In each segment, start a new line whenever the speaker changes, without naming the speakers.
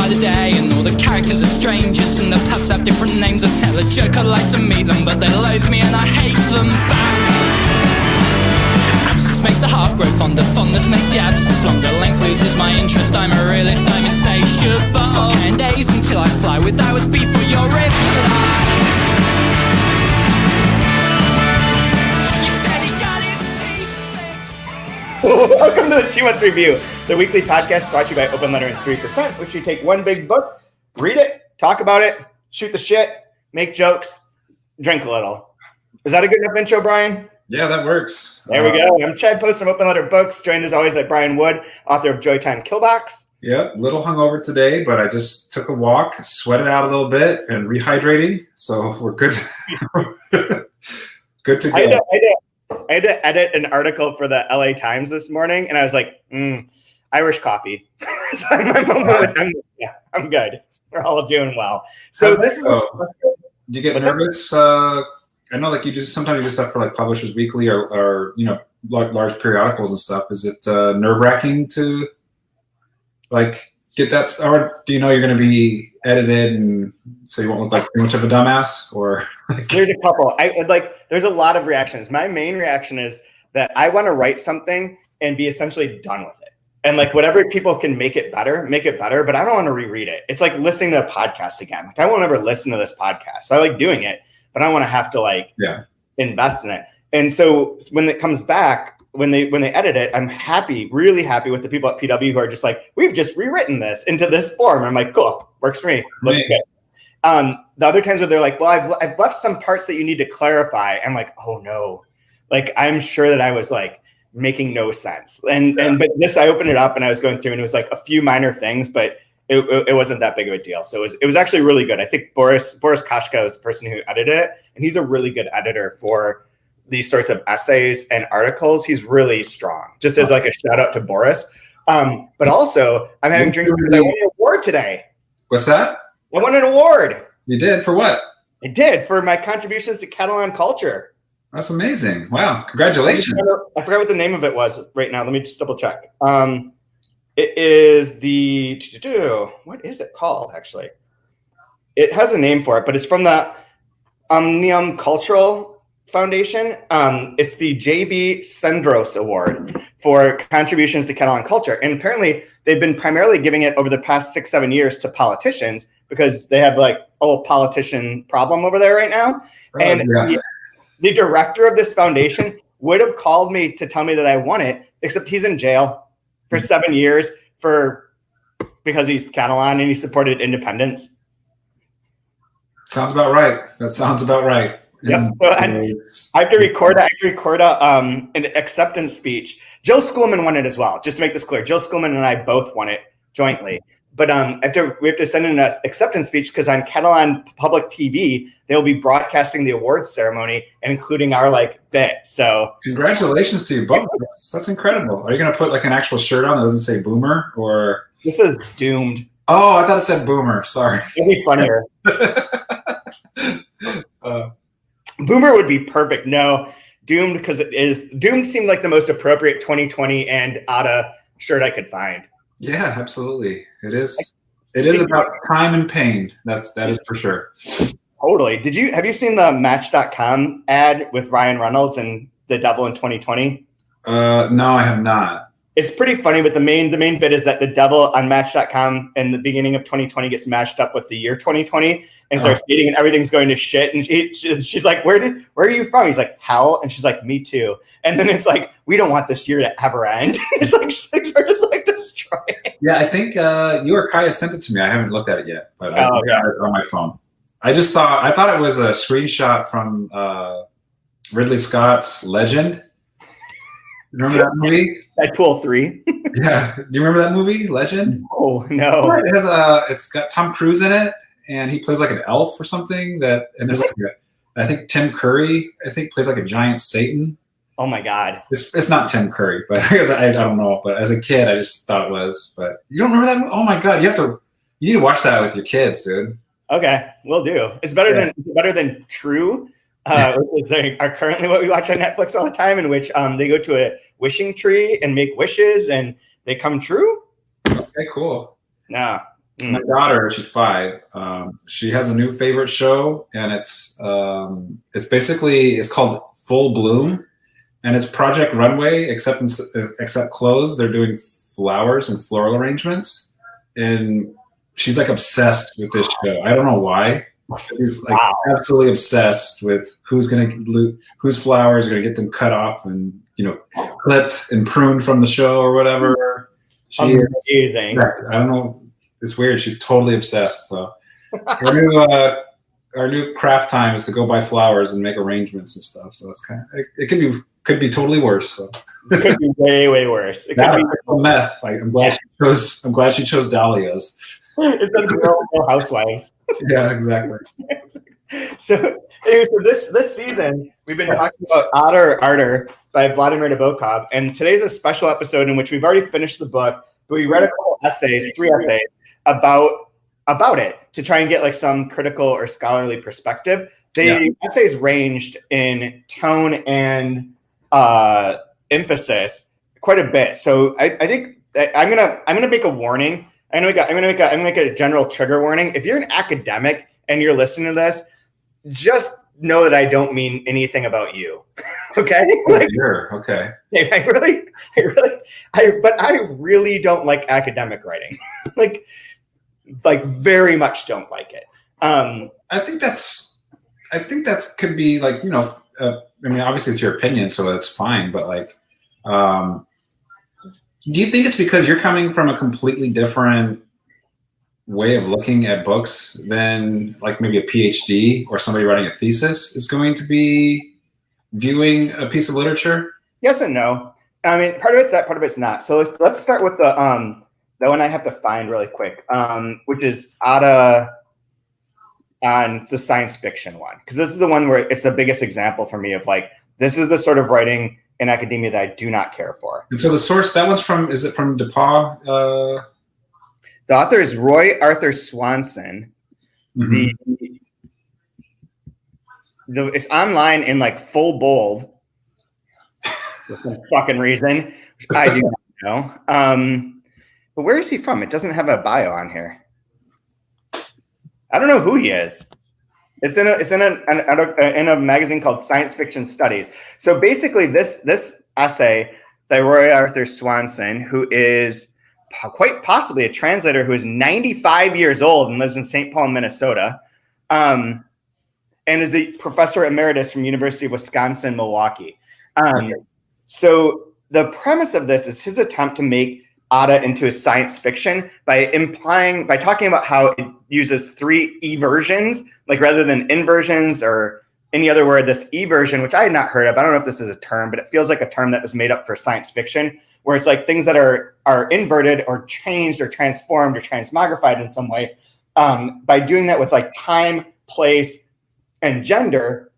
by the day, and all the characters are strangers, and the pubs have different names. I tell a joke, I like to meet them, but they loathe me and I hate them back. Absence makes the heart grow fonder, fondness makes the absence longer. Length loses my interest, I'm a realist, I'm insatiable. Stop counting days until I fly with hours before your reply.
Welcome to the 2-Month Review, the weekly podcast brought to you by Open Letter and 3%, which we take one big book, read it, talk about it, shoot the shit, make jokes, drink a little. Is that a good enough intro, Brian?
Yeah, that works.
There we go. I'm Chad Post from Open Letter Books, joined as always by Brian Wood, author of Joytime Killbox.
Yep, little hungover today, but I just took a walk, sweated out a little bit, and rehydrating, so we're good. Good to go.
I had to edit an article for the LA Times this morning, and I was like, Irish coffee. So I'm good. We're all doing well. So this is.
Do you get nervous? I know, like sometimes you do stuff for like Publishers Weekly or large periodicals and stuff. Is it nerve-wracking to like get that, or do you know you're going to be edited and so you won't look like too much of a dumbass? Or
there's a couple. There's a lot of reactions. My main reaction is that I want to write something and be essentially done with it. And like whatever people can make it better, but I don't want to reread it. It's like listening to a podcast again. Like I won't ever listen to this podcast. I like doing it, but I don't want to have to invest in it. And so when it comes back, when they edit it, I'm happy, really happy with the people at PW who are just like, we've just rewritten this into this form. I'm like, cool, works for me. Looks good. The other times where they're like, well, I've left some parts that you need to clarify. I'm like, oh no. Like, I'm sure that I was like making no sense. But this, I opened it up and I was going through and it was like a few minor things, but it wasn't that big of a deal. So it was actually really good. I think Boris Kashka is the person who edited it, and he's a really good editor for these sorts of essays and articles. He's really strong, just as like a shout out to Boris. But also I'm having drinks because I won an award today.
What's that?
I won an award.
You did? For what? I
did, for my contributions to Catalan culture.
That's amazing. Wow. Congratulations.
I forgot what the name of it was right now. Let me just double check. It is the, what is it called actually? It has a name for it, but it's from the Omnium Cultural Foundation. It's the J.B. Cendros Award for contributions to Catalan culture. And apparently they've been primarily giving it over the past 6-7 years to politicians because they have like a little politician problem over there right now. The director of this foundation would have called me to tell me that I won it, except he's in jail for 7 years because he's Catalan and he supported independence.
Sounds about right. That sounds about right.
Yep. So I have to record an acceptance speech. Jill Schoolman won it as well. Just to make this clear, Jill Schoolman and I both won it jointly. But we have to send in an acceptance speech because on Catalan public TV, they'll be broadcasting the awards ceremony and including our bit. So
congratulations to you both. That's incredible. Are you going to put like an actual shirt on that doesn't say Boomer or?
This is Doomed.
Oh, I thought it said Boomer. Sorry.
It'd be funnier. Boomer would be perfect. No, Doomed, because it is. Doomed seemed like the most appropriate 2020 and ADA shirt I could find.
Yeah, absolutely. It is. It is about time and pain. That is for sure.
Totally. Have you seen the Match.com ad with Ryan Reynolds and the devil in 2020?
No, I have not.
It's pretty funny, but the main bit is that the devil on Match.com in the beginning of 2020 gets matched up with the year 2020 and starts dating, and everything's going to shit. And she's like, "Where are you from?" He's like, "Hell," and she's like, "Me too." And then it's like, "We don't want this year to ever end." It's like things are just like destroying.
Yeah, I think you or Kaya sent it to me. I haven't looked at it yet, but I got it on my phone. I thought it was a screenshot from Ridley Scott's Legend. Remember that movie?
Deadpool 3.
Yeah. Do you remember that movie, Legend?
Oh no.
It's got Tom Cruise in it, and he plays like an elf or something. And there's I think Tim Curry, plays like a giant Satan.
Oh my God.
It's not Tim Curry, but I don't know. But as a kid, I just thought it was. But you don't remember that movie? Oh my God, you need to watch that with your kids, dude.
Okay, will do. It's better than True. Which are currently what we watch on Netflix all the time, in which they go to a wishing tree and make wishes and they come true.
Okay, cool.
No,
My daughter, she's 5. She has a new favorite show, and it's called Full Bloom, and it's Project Runway, except clothes. They're doing flowers and floral arrangements, and she's like obsessed with this show. I don't know why. She's like absolutely obsessed with whose flowers are gonna get them cut off and clipped and pruned from the show or whatever.
Amazing.
I don't know. It's weird. She's totally obsessed. So our new craft time is to go buy flowers and make arrangements and stuff. So it's it could be totally worse. So
it could be way worse. It could be
meth. I'm glad she chose dahlias.
It's like Real Housewives.
Yeah, exactly.
So this season we've been talking about ARDOR by Vladimir Nabokov, and today's a special episode in which we've already finished the book, but we read a couple essays, 3 essays about it to try and get like some critical or scholarly perspective. Essays ranged in tone and emphasis quite a bit. So I think I'm gonna make a warning. I'm gonna make a general trigger warning. If you're an academic and you're listening to this, just know that I don't mean anything about you. Okay?
Sure. Okay.
But I really don't like academic writing. like very much don't like it.
I think that's could be like, obviously it's your opinion, so that's fine. But do you think it's because you're coming from a completely different way of looking at books than like maybe a PhD or somebody writing a thesis is going to be viewing a piece of literature?
Yes and no. I mean, part of it's that, part of it's not. So let's start with the one I have to find really quick, which is Ada on the science fiction one, because this is the one where it's the biggest example for me of like, this is the sort of writing in academia that I do not care for.
And so the source, that one's is it from DePauw?
The author is Roy Arthur Swanson. Mm-hmm. It's online in like full bold for some fucking reason, which I do not know. But where is he from? It doesn't have a bio on here. I don't know who he is. It's in a magazine called Science Fiction Studies. So basically, this essay by Roy Arthur Swanson, who is quite possibly a translator who is 95 years old and lives in St. Paul, Minnesota, and is a professor emeritus from University of Wisconsin-Milwaukee. So the premise of this is his attempt to make Ada into a science fiction by talking about how it uses 3 eversions, like rather than inversions or any other word, this eversion, which I had not heard of. I don't know if this is a term, but it feels like a term that was made up for science fiction, where it's like things that are inverted or changed or transformed or transmogrified in some way. By doing that with like time, place, and gender,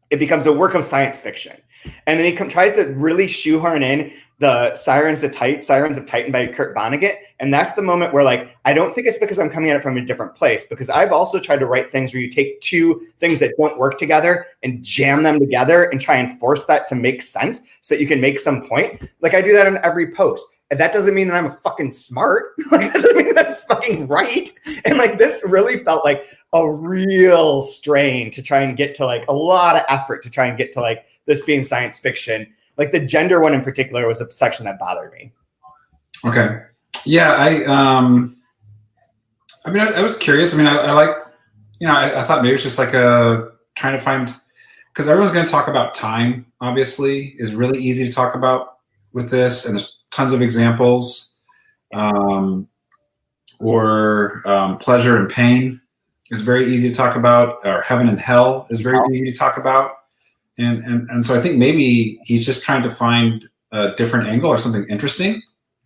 it becomes a work of science fiction. And then he tries to really shoehorn in the Sirens of Titan by Kurt Vonnegut. And that's the moment where like, I don't think it's because I'm coming at it from a different place, because I've also tried to write things where you take 2 things that don't work together and jam them together and try and force that to make sense so that you can make some point. Like I do that in every post. And that doesn't mean that I'm fucking smart. Like that doesn't mean that's fucking right. And like this really felt like a real strain to try and get to like a lot of effort to try and get to like this being science fiction. Like the gender one in particular was a section that bothered me.
Okay. Yeah. I was curious. I mean, I like, I thought maybe it's just like trying to find, because everyone's going to talk about time, obviously, is really easy to talk about with this. And there's tons of examples. Or pleasure and pain is very easy to talk about, or heaven and hell is very easy to talk about. And so I think maybe he's just trying to find a different angle or something interesting.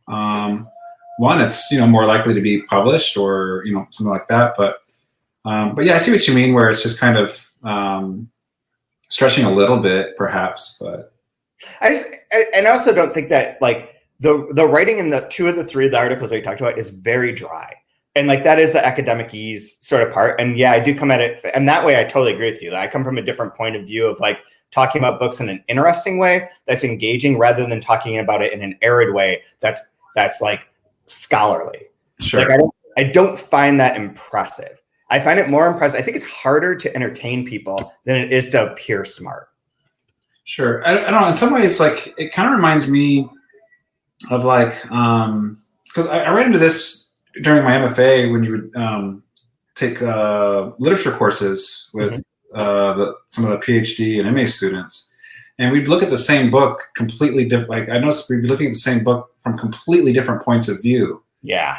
One, it's more likely to be published or something like that. But yeah, I see what you mean. Where it's just kind of stretching a little bit, perhaps. But
I also don't think that like the writing in the 2 of the 3 of the articles that we talked about is very dry. And like that is the academic ease sort of part. And yeah, I do come at it, and that way I totally agree with you. I come from a different point of view of like talking about books in an interesting way that's engaging, rather than talking about it in an arid way that's like scholarly.
Sure.
Like I don't find that impressive. I find it more impressive. I think it's harder to entertain people than it is to appear smart.
Sure. I don't know. In some ways, like, it kind of reminds me of like, because I ran into this during my MFA when you would take literature courses with some of the PhD and MA students, and we'd look at the same book completely different. Like, I noticed we'd be looking at the same book from completely different points of view.
Yeah.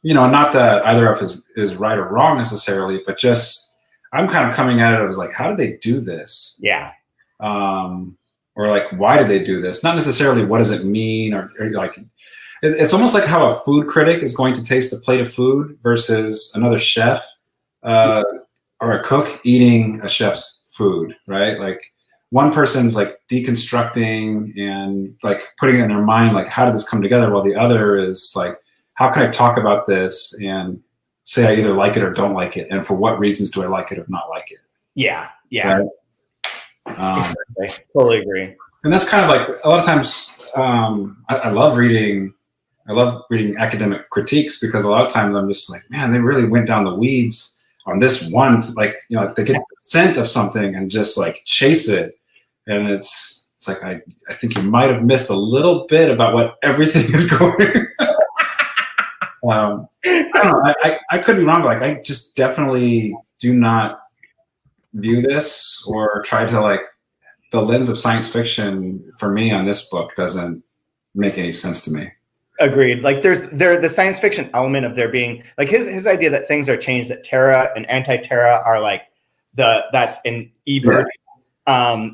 You know, not that either of us is right or wrong necessarily, but just I'm kind of coming at it as like, how did they do this?
Yeah.
Or like, why did they do this? Not necessarily what does it mean, or like, it's almost like how a food critic is going to taste a plate of food versus another chef or a cook eating a chef's food, right? Like, one person's like deconstructing and like putting it in their mind, like, how did this come together? While the other is like, how can I talk about this and say I either like it or don't like it? And for what reasons do I like it or not like it?
Yeah. Yeah.
Right?
I totally agree.
And that's kind of like, a lot of times, I love reading academic critiques, because a lot of times I'm just like, man, they really went down the weeds on this one, like, you know, they get the scent of something and just like chase it. And it's like, I think you might have missed a little bit about what everything is going. I don't know. I could be wrong, but like, I just definitely do not view this or try to, like, the lens of science fiction for me on this book doesn't make any sense to me. Agreed.
Like, there's the science fiction element of there being like his idea that things are changed, that Terra and anti-Terra are like that's an evil. Yeah.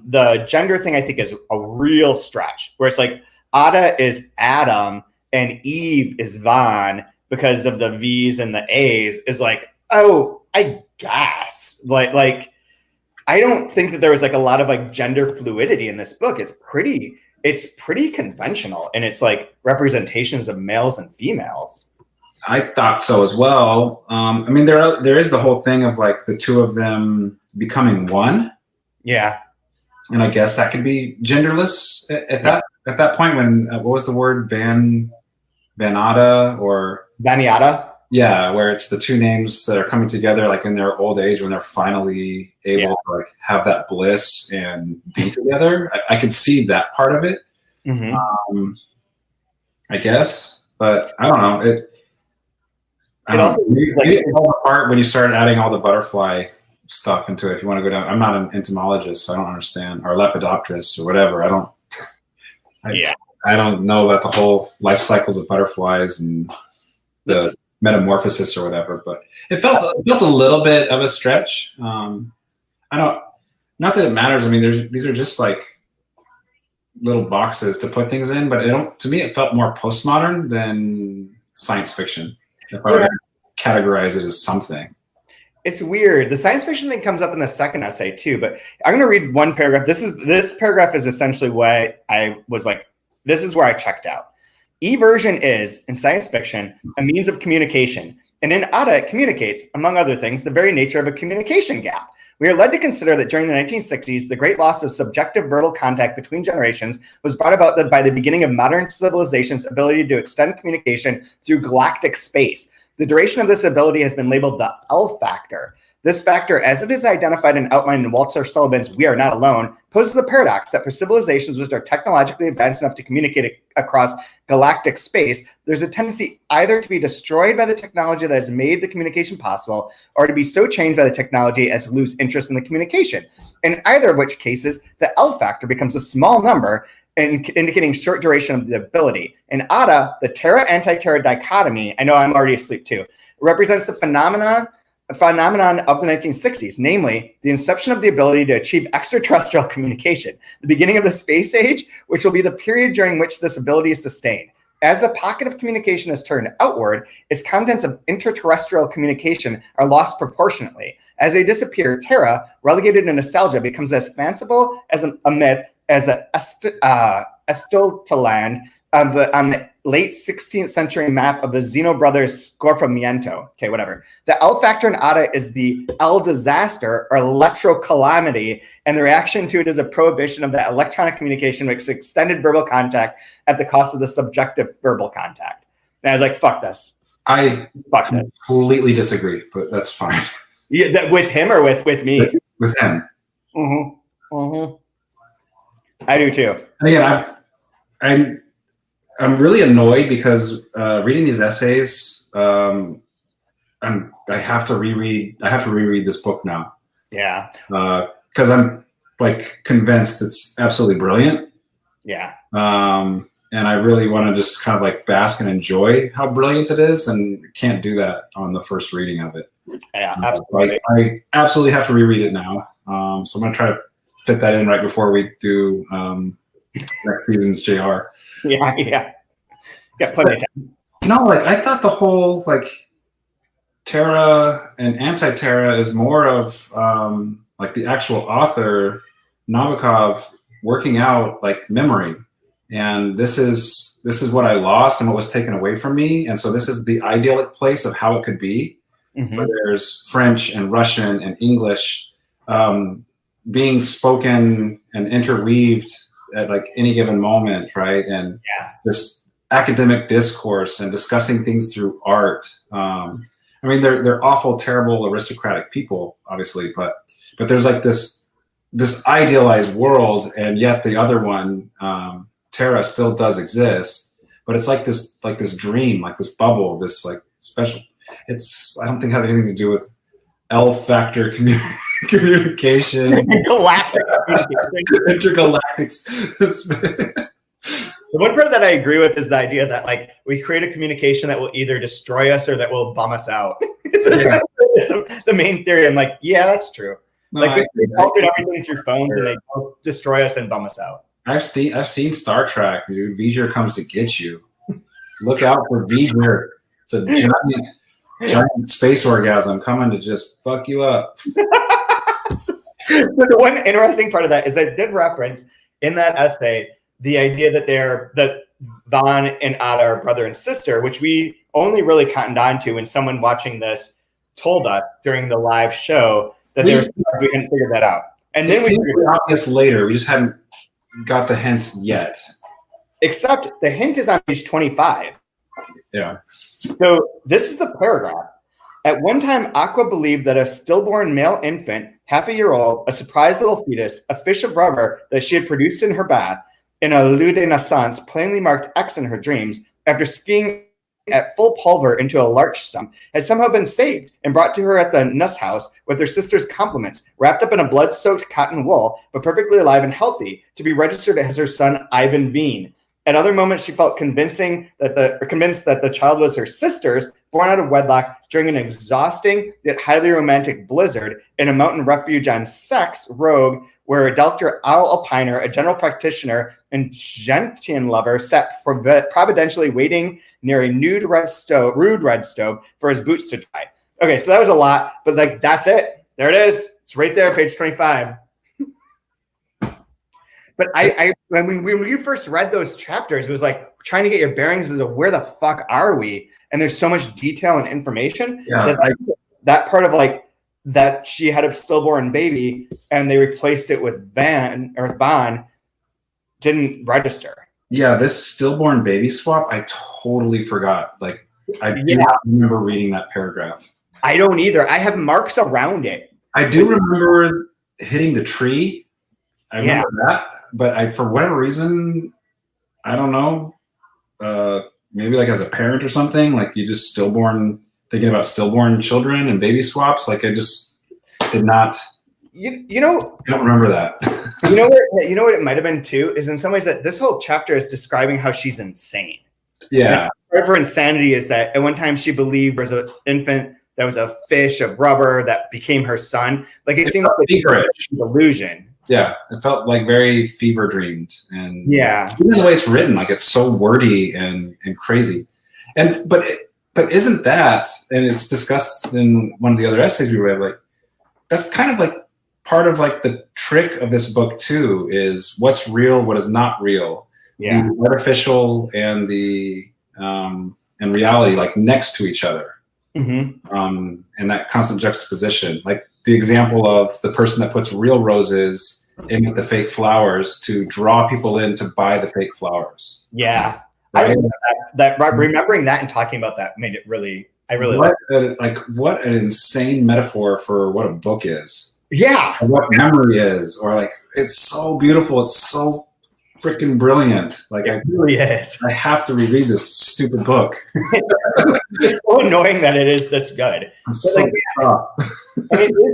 The gender thing I think is a real stretch, where it's like Ada is Adam and Eve is Van because of the V's and the A's, is like, oh, I guess like I don't think that there was like a lot of like gender fluidity in this book. It's pretty conventional, and it's like representations of males and females.
I thought so as well. I mean, there is the whole thing of like the two of them becoming one.
Yeah.
And I guess that could be genderless at that point, when what was the word, Vanada or
Vaniata?
Yeah, where it's the two names that are coming together, like in their old age, when they're finally able to like have that bliss and be together. I could see that part of it. Mm-hmm. I guess, but I don't know. Maybe it falls apart when you start adding all the butterfly stuff into it. If you want to go down, I'm not an entomologist, so I don't understand, or lepidopterist or whatever. I don't know about the whole life cycles of butterflies and the metamorphosis or whatever, but it felt a little bit of a stretch. Not that it matters. I mean, these are just like little boxes to put things in, but to me, it felt more postmodern than science fiction. If I were to categorize it as something.
It's weird. The science fiction thing comes up in the second essay too, but I'm going to read one paragraph. This paragraph is essentially what I was like, this is where I checked out. Eversion is, in science fiction, a means of communication, and in Ada it communicates, among other things, the very nature of a communication gap. We are led to consider that during the 1960s, the great loss of subjective verbal contact between generations was brought about by the beginning of modern civilization's ability to extend communication through galactic space. The duration of this ability has been labeled the L factor. This factor, as it is identified and outlined in Walter Sullivan's We Are Not Alone, poses the paradox that for civilizations which are technologically advanced enough to communicate across galactic space, there's a tendency either to be destroyed by the technology that has made the communication possible, or to be so changed by the technology as to lose interest in the communication. In either of which cases, the L factor becomes a small number, indicating short duration of the ability. In Ada, the Terra-anti-Terra dichotomy, I know I'm already asleep too, represents the phenomenon of the 1960s, namely the inception of the ability to achieve extraterrestrial communication, the beginning of the space age, which will be the period during which this ability is sustained. As the pocket of communication is turned outward, its contents of interterrestrial communication are lost proportionately. As they disappear, Terra, relegated to nostalgia, becomes as fanciful as a myth as the Estotaland on the late 16th century map of the Zeno brothers' Scorpimiento. Okay, whatever. The L factor in Ada is the L disaster or electrocalamity, and the reaction to it is a prohibition of the electronic communication with extended verbal contact at the cost of the subjective verbal contact. And I was like, fuck this.
I
Fuck that.
completely disagree, but that's fine.
Yeah, that with him or with me?
With him.
Mm-hmm. Mm-hmm. I do too.
And again, I'm really annoyed because reading these essays, I have to reread this book now.
Yeah.
Because I'm like convinced it's absolutely brilliant.
Yeah.
And I really want to just kind of like bask and enjoy how brilliant it is, and can't do that on the first reading of it.
Yeah, absolutely.
I absolutely have to reread it now. So I'm going to try to fit that in right before we do next season's JR.
Yeah. Got plenty of time.
No, like I thought the whole like Terra and anti-Terra is more of like the actual author Nabokov working out like memory, and this is what I lost and what was taken away from me, and so this is the idyllic place of how it could be, where there's French and Russian and English being spoken and interweaved at like any given moment, right? And this academic discourse and discussing things through art. I mean, they're awful, terrible, aristocratic people, obviously, but there's like this idealized world, and yet the other one, Terra, still does exist, but it's like this dream, like this bubble, this like special. I don't think it has anything to do with L-factor communication, intergalactic.
The one part that I agree with is the idea that like we create a communication that will either destroy us or that will bum us out. It's the main theory. I'm like, yeah, that's true. No, like we altered everything through phones, and they both destroy us and bum us out.
I've seen Star Trek, dude. V'ger comes to get you. Look out for V'ger. It's a giant space orgasm coming to just fuck you up.
So the one interesting part of that is I did reference in that essay the idea that Vaughn and Ada are brother and sister, which we only really cottoned on to when someone watching this told us during the live show that we hadn't figured that out. And then we figured it out
obvious later. We just hadn't got the hints yet.
Except the hint is on page 25.
Yeah.
So this is the paragraph. At one time, Aqua believed that a stillborn male infant, half a year old, a surprised little fetus, a fish of rubber that she had produced in her bath, in a lieu de naissance plainly marked X in her dreams, after skiing at full pulver into a larch stump, had somehow been saved and brought to her at the Nuss house with her sister's compliments, wrapped up in a blood-soaked cotton wool, but perfectly alive and healthy, to be registered as her son Ivan Bean. At other moments, she felt convinced that the child was her sister's, born out of wedlock during an exhausting yet highly romantic blizzard in a mountain refuge on Sex Rogue, where Dr. Owl Alpiner, a general practitioner and gentian lover, sat providentially waiting near a rude red stove for his boots to dry. Okay, so that was a lot, but like that's it. There it is. It's right there, page 25. But when you first read those chapters, it was like trying to get your bearings as to where the fuck are we? And there's so much detail and information that part of like that she had a stillborn baby and they replaced it with Vaughn didn't register.
Yeah, this stillborn baby swap, I totally forgot. Like I do not remember reading that paragraph.
I don't either. I have marks around it.
I do remember hitting the tree. I remember that. But for whatever reason, I don't know, maybe like as a parent or something, like you just thinking about stillborn children and baby swaps. Like I just did not, I don't remember that.
You know what it might've been too, is in some ways that this whole chapter is describing how she's insane.
Yeah.
Part of her insanity is that at one time she believed there was an infant that was a fish of rubber that became her son. Like it seemed like a delusion.
Yeah, it felt like very fever dreamed, and
even
the way it's written, like it's so wordy and crazy, but isn't that? And it's discussed in one of the other essays we read. Like that's kind of like part of like the trick of this book too, is what's real, what is not real, the artificial and the and reality, like next to each other, and that constant juxtaposition, like. The example of the person that puts real roses in with the fake flowers to draw people in to buy the fake flowers.
Yeah.
Right?
Remembering that and talking about that made it really. I really
what an insane metaphor for what a book is.
Yeah,
or what memory is, or like it's so beautiful. It's so freaking brilliant. Like
it really is.
I have to reread this stupid book.
It's so annoying that it is this good. It is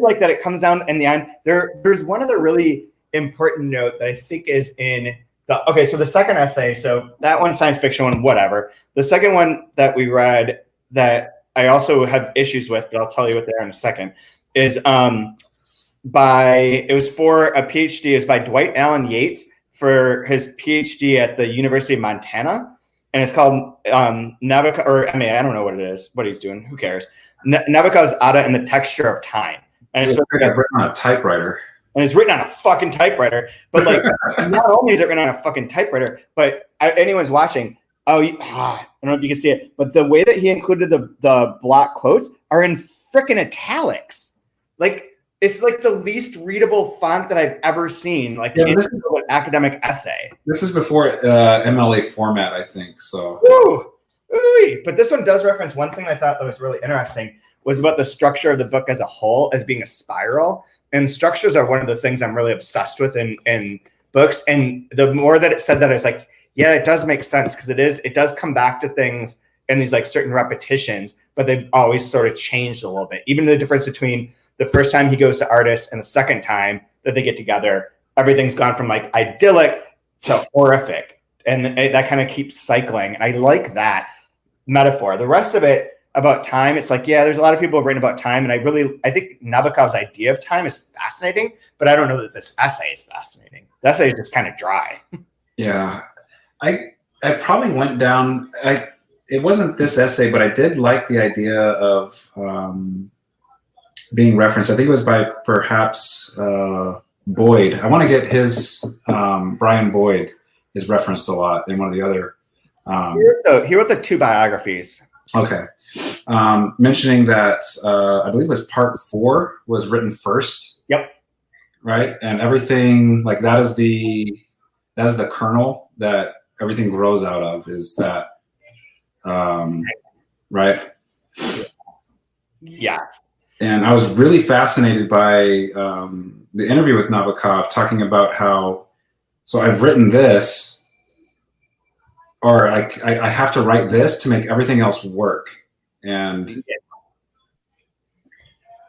like that. It comes down in the end. There's one other really important note that I think is in the. Okay, so the second essay. So that one, science fiction one, whatever. The second one that we read that I also had issues with, but I'll tell you what they are in a second. Is it was for a PhD. Is by Dwight Allen Yates for his PhD at the University of Montana, and it's called Nabokov. Or I mean, I don't know what it is. What he's doing? Who cares? Nabokov's Ada and the Texture of Time, and it's
written on a typewriter.
And it's written on a fucking typewriter. But like, not only is it written on a fucking typewriter, but anyone's watching. I don't know if you can see it, but the way that he included the block quotes are in frickin' italics. Like, it's like the least readable font that I've ever seen. Like, this is an academic essay.
This is before MLA format, I think. So.
Ooh. But this one does reference one thing I thought that was really interesting was about the structure of the book as a whole as being a spiral. And structures are one of the things I'm really obsessed with in books. And the more that it said that, it's like, yeah, it does make sense because it does come back to things in these like certain repetitions, but they've always sort of changed a little bit. Even the difference between the first time he goes to Artist and the second time that they get together, everything's gone from like idyllic to horrific. And that kind of keeps cycling. And I like that metaphor. The rest of it about time, it's like, yeah, there's a lot of people who've written about time. And I think Nabokov's idea of time is fascinating, but I don't know that this essay is fascinating. The essay is just kind of dry.
Yeah. I probably went down, it wasn't this essay, but I did like the idea of being referenced. I think it was by perhaps Boyd. I want to get his, Brian Boyd is referenced a lot in one of the other.
He wrote the two biographies.
Okay. Mentioning that I believe it was part 4 was written first.
Yep.
Right. And everything like that is the kernel that everything grows out of is that, right?
Yes.
And I was really fascinated by the interview with Nabokov talking about how, so I've written this, or I have to write this to make everything else work. And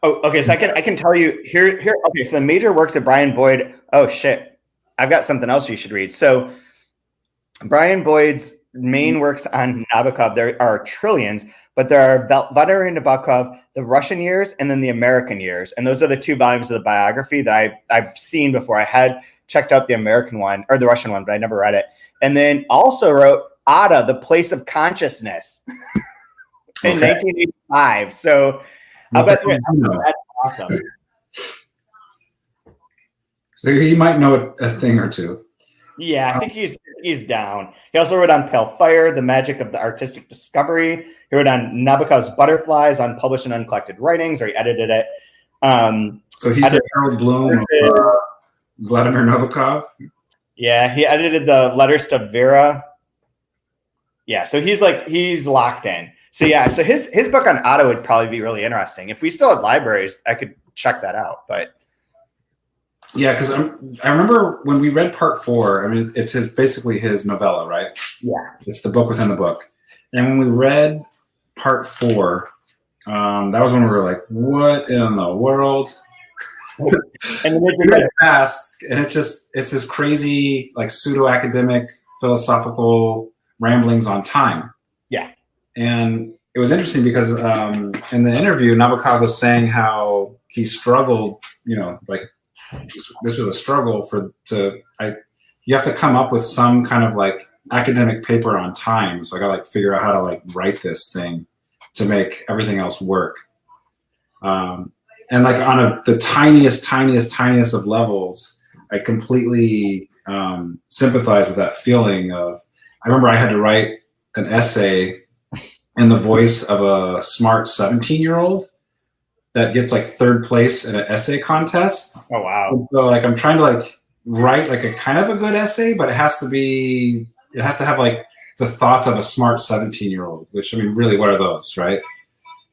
okay, so I can tell you here. Okay, so the major works of Brian Boyd. Oh shit, I've got something else you should read. So Brian Boyd's main works on Nabokov, there are trillions, but there are Vladimir Nabokov, the Russian years, and then the American years, and those are the 2 volumes of the biography that I've seen before. I had checked out the American one or the Russian one, but I never read it. And then also wrote Ada, the Place of Consciousness. In 1985. So I'll bet you that's awesome.
So he might know a thing or two.
Yeah, I think he's down. He also wrote on Pale Fire, The Magic of the Artistic Discovery. He wrote on Nabokov's Butterflies, Unpublished and Uncollected Writings, or he edited it.
So he's the Harold Bloom of Vladimir Nabokov?
Yeah, he edited the Letters to Vera. Yeah, so he's locked in. So yeah, so his book on Ada would probably be really interesting. If we still had libraries, I could check that out. But
yeah, because I remember when we read part 4. I mean, it's basically his novella, right?
Yeah,
it's the book within the book. And when we read part 4, that was when we were like, "What in the world?" And then we read fast, and it's this crazy like pseudo academic philosophical ramblings on time.
Yeah. And
it was interesting because in the interview, Nabokov was saying how he struggled, like this was a struggle you have to come up with some kind of like academic paper on time. So I got to like figure out how to like write this thing to make everything else work. And like on the tiniest of levels, I completely sympathize with that feeling of, I remember I had to write an essay in the voice of a smart 17-year-old that gets like 3rd place in an essay contest.
Oh, wow.
And so like, I'm trying to like write like a kind of a good essay, but it has to have like the thoughts of a smart 17-year-old, which, I mean, really, what are those, right?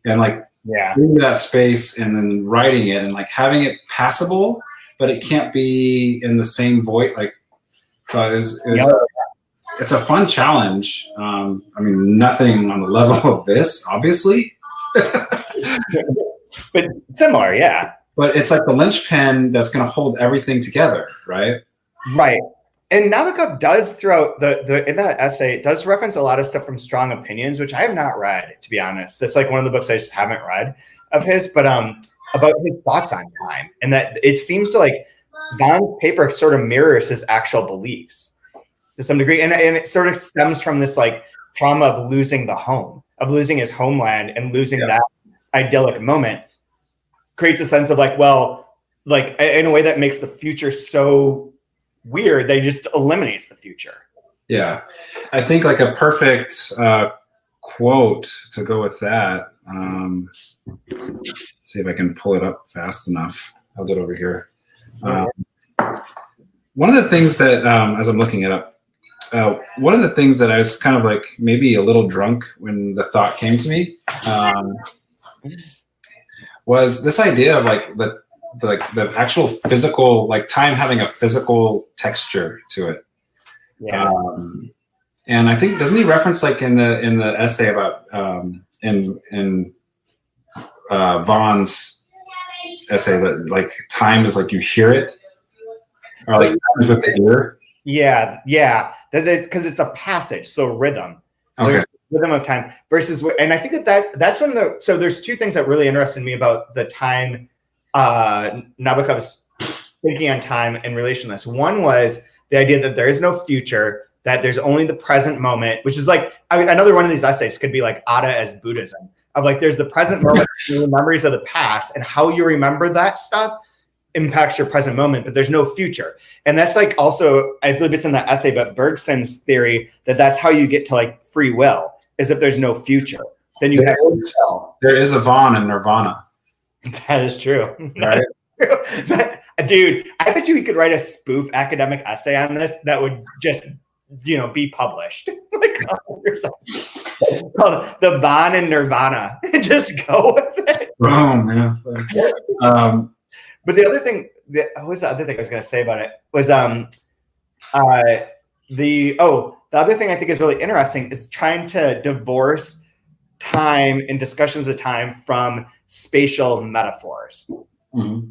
And like, into that space and then writing it and like having it passable, but it can't be in the same voice. Like, so it's a fun challenge. I mean, nothing on the level of this, obviously.
But similar, yeah.
But it's like the linchpin that's going to hold everything together, right?
Right. And Nabokov does throughout in that essay, it does reference a lot of stuff from Strong Opinions, which I have not read, to be honest. It's like one of the books I just haven't read of his, but about his thoughts on time. And that it seems to like Vaughn's paper sort of mirrors his actual beliefs to some degree. And it sort of stems from this like trauma of losing the home, of losing his homeland and losing that idyllic moment. Creates a sense of like, well, like in a way that makes the future so weird, they just eliminates the future.
Yeah, I think like a perfect quote to go with that. See if I can pull it up fast enough. I'll do it over here. One of the things that, as I'm looking it up, one of the things that I was kind of like maybe a little drunk when the thought came to me was this idea of like the actual physical, like time having a physical texture to it.
Yeah.
And I think, doesn't he reference like in the essay about in Vaughn's essay that like time is like you hear it, or like time is with the ear?
Yeah. Because it's a passage, so rhythm.
Okay.
There's rhythm of time versus, and I think that's one of the. So there's two things that really interested me about the time. Nabokov's thinking on in relation to this. One was the idea that there is no future, that there's only the present moment, which is like, I mean, another one of these essays could be like Ada as Buddhism, of like, there's the present moment, the memories of the past, and how you remember that stuff impacts your present moment, but there's no future. And that's like also, I believe it's in the essay, but Bergson's theory that that's how you get to like free will, is if there's no future, then you have
there is a Vaughn in Nirvana.
That is true.
Right?
But, dude, I bet you we could write a spoof academic essay on this that would just, be published. Like called The Vaughn and Nirvana. Just go with it.
Boom, yeah.
But the other thing, what was the other thing I was going to say about it was the other thing I think is really interesting is trying to divorce time and discussions of time from spatial metaphors.
Mm-hmm.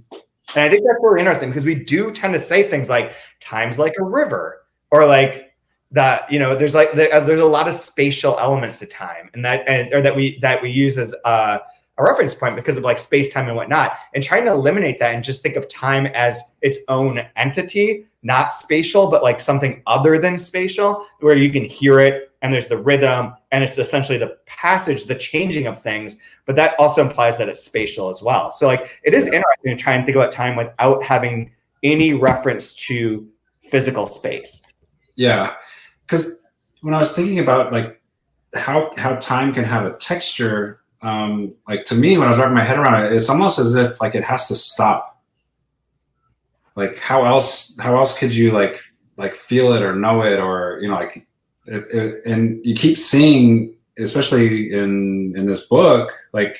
And I think that's really interesting because we do tend to say things like time's like a river, or like that, there's like there's a lot of spatial elements to time, and that we use as a reference point because of like space, time, and whatnot, and trying to eliminate that and just think of time as its own entity, not spatial, but like something other than spatial, where you can hear it and there's the rhythm and it's essentially the passage, the changing of things, but that also implies that it's spatial as well. So like it is interesting to try and think about time without having any reference to physical space.
Yeah, because when I was thinking about like how time can have a texture, like to me, when I was wrapping my head around it, it's almost as if like it has to stop. Like how else could you like feel it or know it, or like it, and you keep seeing, especially in this book, like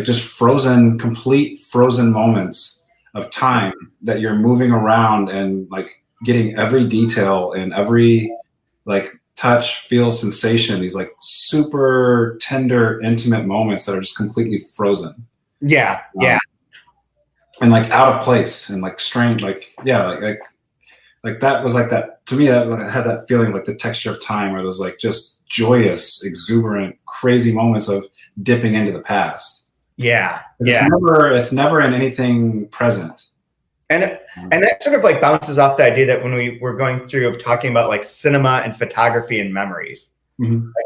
just complete frozen moments of time that you're moving around and like getting every detail and every like touch, feel, sensation, these like super tender, intimate moments that are just completely frozen.
Yeah.
And like out of place and like strange, like that was like that to me. That had that feeling like the texture of time, where those like just joyous, exuberant, crazy moments of dipping into the past.
Yeah.
It's never in anything present.
And that sort of like bounces off the idea that when we were going through of talking about like cinema and photography and memories, like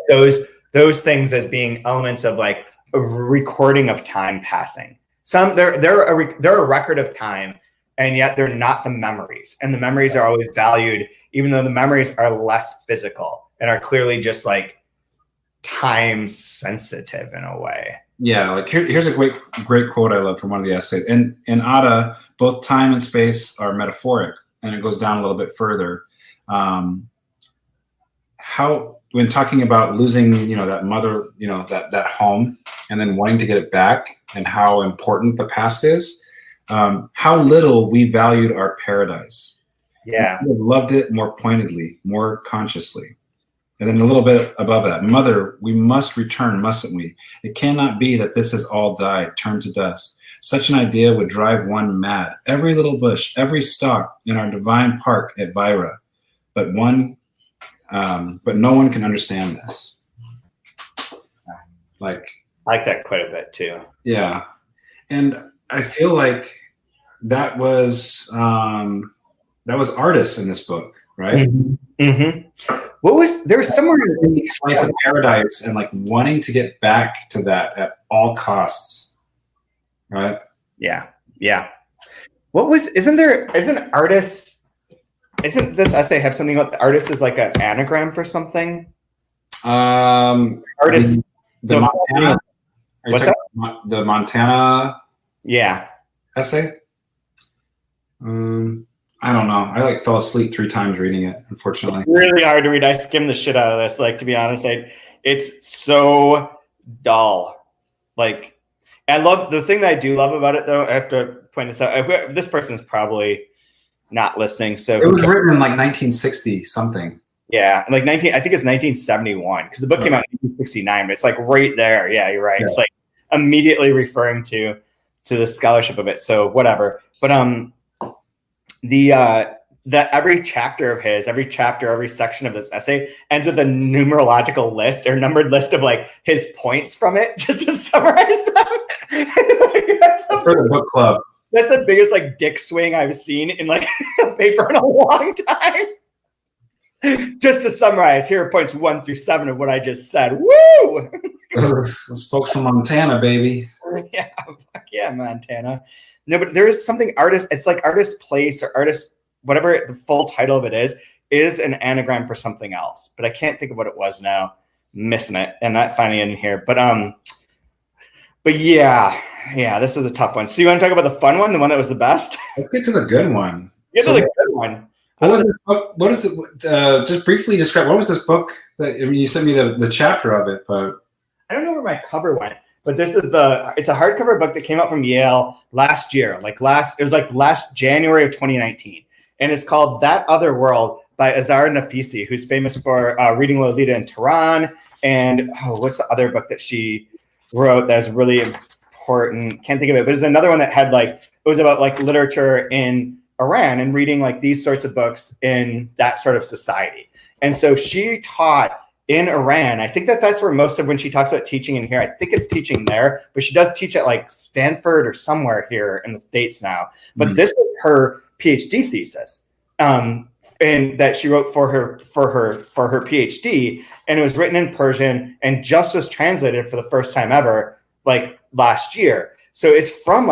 those things as being elements of like a recording of time passing. They're a record of time, and yet they're not the memories. And the memories are always valued, even though the memories are less physical and are clearly just like time sensitive in a way.
Yeah, like here's a great quote I love from one of the essays. In Ada, both time and space are metaphoric, and it goes down a little bit further. How when talking about losing, that mother, that home, and then wanting to get it back, and how important the past is, how little we valued our paradise.
Yeah.
We loved it more pointedly, more consciously. And then a little bit above that, mother, we must return, mustn't we? It cannot be that this has all died, turned to dust. Such an idea would drive one mad. Every little bush, every stalk in our divine park at Vira, but no one can understand this.
I like that quite a bit too.
Yeah, and I feel like that was artists in this book, right?
Mm-hmm. Mm-hmm. There was somewhere
in the slice of paradise and like wanting to get back to that at all costs, right?
Yeah. Isn't this essay have something about the artist is like an anagram for something? Artist.
The Montana.
What's that?
The Montana.
Yeah.
Essay. I don't know. I fell asleep 3 times reading it, unfortunately.
It's really hard to read. I skimmed the shit out of this. To be honest, it's so dull. I love the thing that I do love about it, though. I have to point this out. This person's probably not listening. So
it was written in 1960 something.
Yeah, I think it's 1971 because the book came out in 1969. But it's right there. Yeah, you're right. Yeah. It's immediately referring to the scholarship of it. So whatever. But every chapter of his, every section of this essay ends with a numerological list or numbered list of his points from it, just to summarize them. That's
for the book club.
That's the biggest dick swing I've seen in a paper in a long time. Just to summarize, here are points 1 through 7 of what I just said. Woo!
Those folks from Montana, baby.
Yeah, fuck yeah, Montana. No, but there is something artist. It's artist place or artist, whatever the full title of it is an anagram for something else. But I can't think of what it was now. Missing it and not finding it in here. But yeah, this is a tough one. So you want to talk about the fun one, the one that was the best?
Let's get to the good one.
Get to the good one.
What was this book? What is it? Just briefly describe. What was this book? You sent me the chapter of it, but
I don't know where my cover went. But this is it's a hardcover book that came out from Yale last year. It was last January of 2019. And it's called That Other World by Azar Nafisi, who's famous for reading Lolita in Tehran. And what's the other book that she wrote that's really important? Can't think of it. But it's another one that had it was about literature in Iran and reading these sorts of books in that sort of society. And so she taught in Iran. I think that's where most of when she talks about teaching in here, I think it's teaching there, but she does teach at Stanford or somewhere here in the States now. But this was her PhD thesis, and that she wrote for her PhD, and it was written in Persian and just was translated for the first time ever last year. So it's from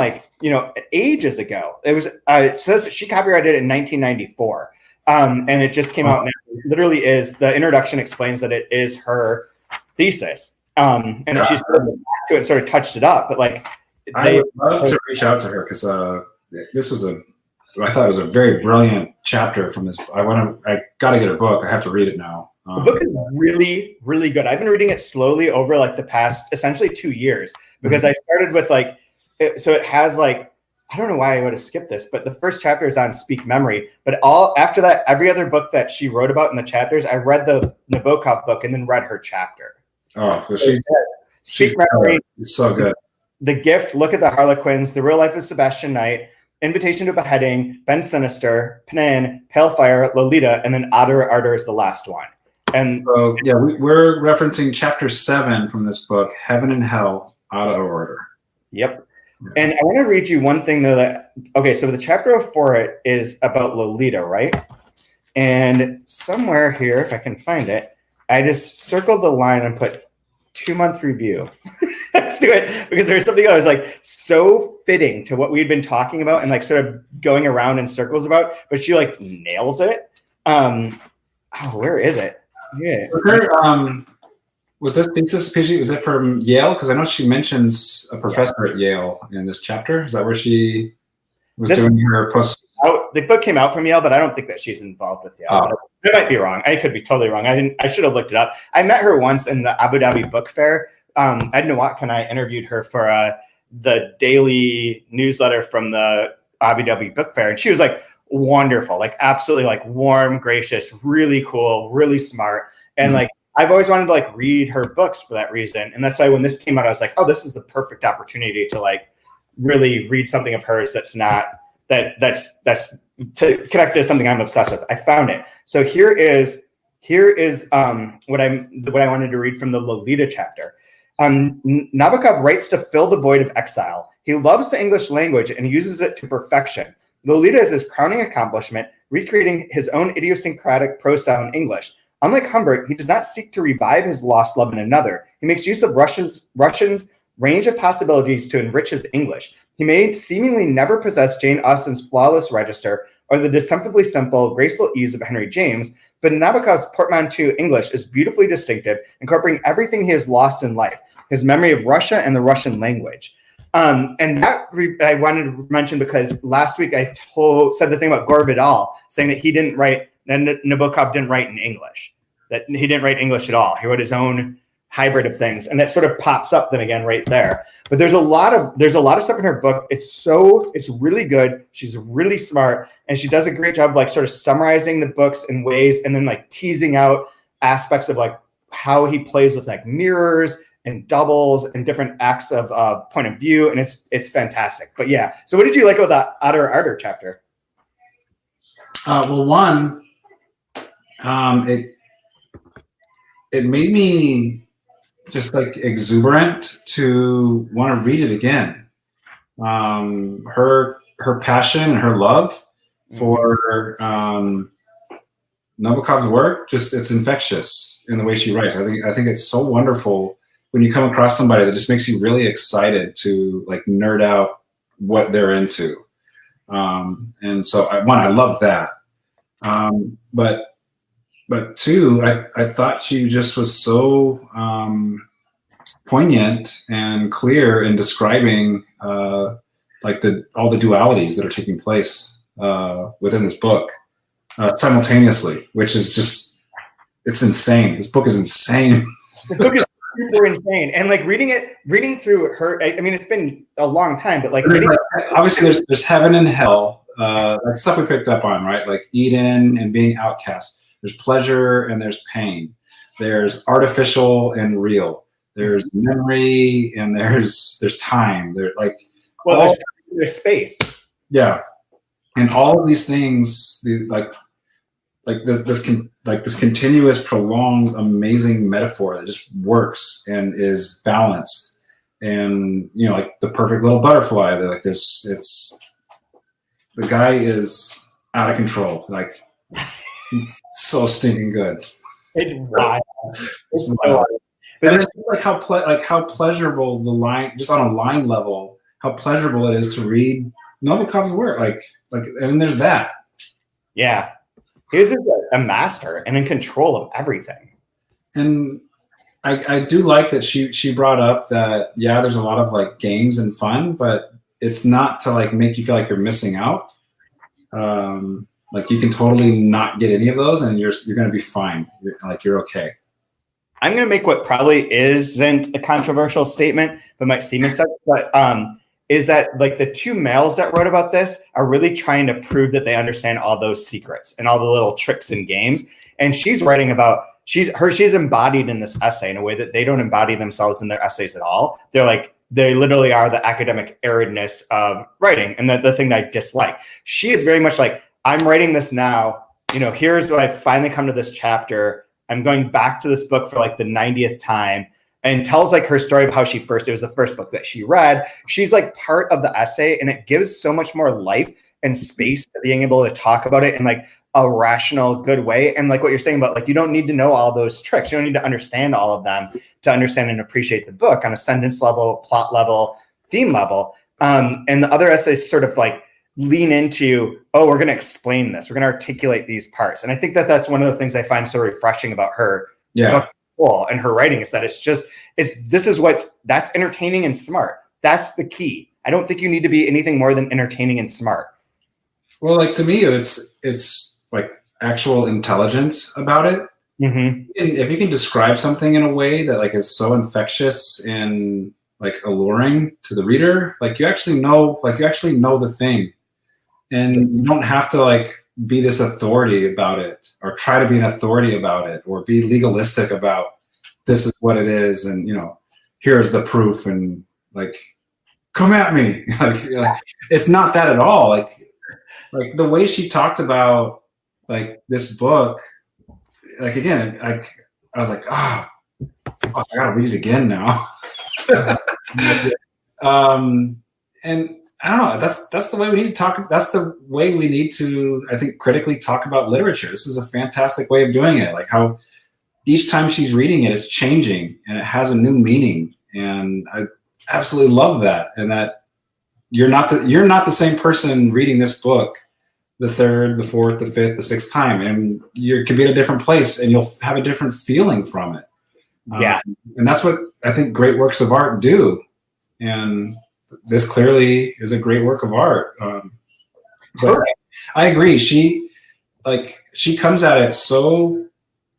ages ago. It says that she copyrighted it in 1994. And it just came out now. It literally is, the introduction explains that it is her thesis. And that she's sort of touched it up. But
I would love to reach out to her because this was I thought it was a very brilliant chapter from this. I got to get a book. I have to read it now.
The book is really, really good. I've been reading it slowly over the past essentially 2 years because I started with so it has I don't know why I would have skipped this, but the first chapter is on speak memory. But after that, every other book that she wrote about in the chapters, I read the Nabokov book and then read her chapter.
Oh, well,
speak memory.
It's so good.
The Gift, Look at the Harlequins, The Real Life of Sebastian Knight, Invitation to Beheading, Ben Sinister, Panin, Pale Fire, Lolita, and then ARDOR is the last one. And
so, yeah, we're referencing chapter 7 from this book, Heaven and Hell, Out of Order.
Yep. And I want to read you one thing though so the chapter before it is about Lolita, right? And somewhere here, if I can find it, I just circled the line and put 2-month review. Let's do it because there's something that was so fitting to what we had been talking about and sort of going around in circles about, but she nails it. Where is it? Yeah.
Was this thesis PhD? Was it from Yale? Because I know she mentions a professor at Yale in this chapter. Is that where she was doing her post?
out. The book came out from Yale, but I don't think that she's involved with Yale.
Oh.
I might be wrong. I could be totally wrong. I should have looked it up. I met her once in the Abu Dhabi Book Fair. Ed Nawak and I interviewed her for the daily newsletter from the Abu Dhabi Book Fair, and she was like wonderful, like absolutely like warm, gracious, really cool, really smart, and like I've always wanted to like read her books for that reason, and that's why when this came out, I was like, oh, this is the perfect opportunity to like really read something of hers that's not that's to connect to something I'm obsessed with. I found it. So here is what I wanted to read from the Lolita chapter. Nabokov writes to fill the void of exile. He loves the English language and uses it to perfection. Lolita is his crowning accomplishment, recreating his own idiosyncratic prose style in English. Unlike Humbert, he does not seek to revive his lost love in another. He makes use of Russian's range of possibilities to enrich his English. He may seemingly never possess Jane Austen's flawless register or the deceptively simple, graceful ease of Henry James, but Nabokov's portmanteau English is beautifully distinctive, incorporating everything he has lost in life, his memory of Russia and the Russian language. And that I wanted to mention because last week I said the thing about Gore Vidal, saying that he didn't write, and Nabokov didn't write in English, that he didn't write English at all. He wrote his own hybrid of things, and that sort of pops up then again right there. But there's a lot of stuff in her book. It's really good. She's really smart, and she does a great job of like sort of summarizing the books in ways, and then like teasing out aspects of like how he plays with like mirrors and doubles and different acts of point of view, and it's fantastic. But yeah, so what did you like about that ARDOR chapter?
Well, one, it made me just like exuberant to want to read it again. Her passion and her love for Nabokov's work, just it's infectious in the way she writes. I think it's so wonderful when you come across somebody that just makes you really excited to like nerd out what they're into. And so I love that. But two, I thought she just was so poignant and clear in describing like all the dualities that are taking place within this book simultaneously, which is just, it's insane. This book is insane.
The book is super insane, and like reading through her. I mean, it's been a long time, but like
obviously there's heaven and hell, like stuff we picked up on, right? Like Eden and being outcast. There's pleasure and there's pain. There's artificial and real. There's memory and there's time. There's
space.
Yeah, and all of these things, like this continuous, prolonged, amazing metaphor that just works and is balanced, and you know, like the perfect little butterfly. Like the guy is out of control. Like. So stinking good.
It's wild.
It's wild. And it's like how pleasurable the line, just on a line level, how pleasurable it is to read Nabokov's work. Like, and there's that.
Yeah, he's a master and in control of everything.
And I do like that she brought up that there's a lot of like games and fun, but it's not to like make you feel like you're missing out. Like you can totally not get any of those, and you're going to be fine. You're okay.
I'm going to make what probably isn't a controversial statement, but might seem as such. But is that like the two males that wrote about this are really trying to prove that they understand all those secrets and all the little tricks and games. And she's writing about she's embodied in this essay in a way that they don't embody themselves in their essays at all. They literally are the academic aridness of writing, and the thing that I dislike. She is very much like, I'm writing this now, you know, here's what I've finally come to this chapter. I'm going back to this book for like the 90th time, and tells like her story of how it was the first book that she read. She's like part of the essay, and it gives so much more life and space to being able to talk about it in like a rational, good way. And like what you're saying about like, you don't need to know all those tricks. You don't need to understand all of them to understand and appreciate the book on a sentence level, plot level, theme level. And the other essays sort of like, lean into, we're going to explain this. We're going to articulate these parts. And I think that that's one of the things I find so refreshing about her book and her writing is that that's entertaining and smart. That's the key. I don't think you need to be anything more than entertaining and smart.
Well, like to me, it's like actual intelligence about it.
Mm-hmm.
If you can describe something in a way that like is so infectious and like alluring to the reader, like you actually know the thing, and you don't have to like be this authority about it or try to be an authority about it or be legalistic about this is what it is and here's the proof and like come at me. like it's not that at all. Like the way she talked about like this book, like again, I was like, I gotta read it again now. And I don't know. That's the way we need to talk. That's the way we need to, I think, critically talk about literature. This is a fantastic way of doing it. Like how each time she's reading it, it's changing and it has a new meaning. And I absolutely love that. And that you're not the same person reading this book the third, the fourth, the fifth, the sixth time, and you could be at a different place and you'll have a different feeling from it. And that's what I think great works of art do. And this clearly is a great work of art. But I agree. She comes at it so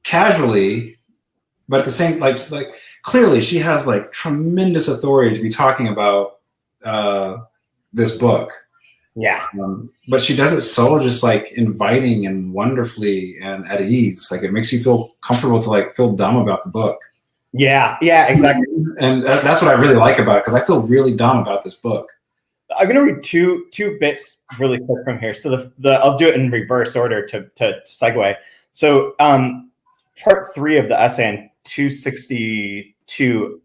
casually, but at the same, like clearly she has like tremendous authority to be talking about this book.
Yeah.
But she does it so just like inviting and wonderfully and at ease. Like it makes you feel comfortable to like feel dumb about the book.
Yeah, exactly.
And that's what I really like about it, because I feel really dumb about this book.
I'm going to read two bits really quick from here. So I'll do it in reverse order to segue. So part 3 of the essay on 262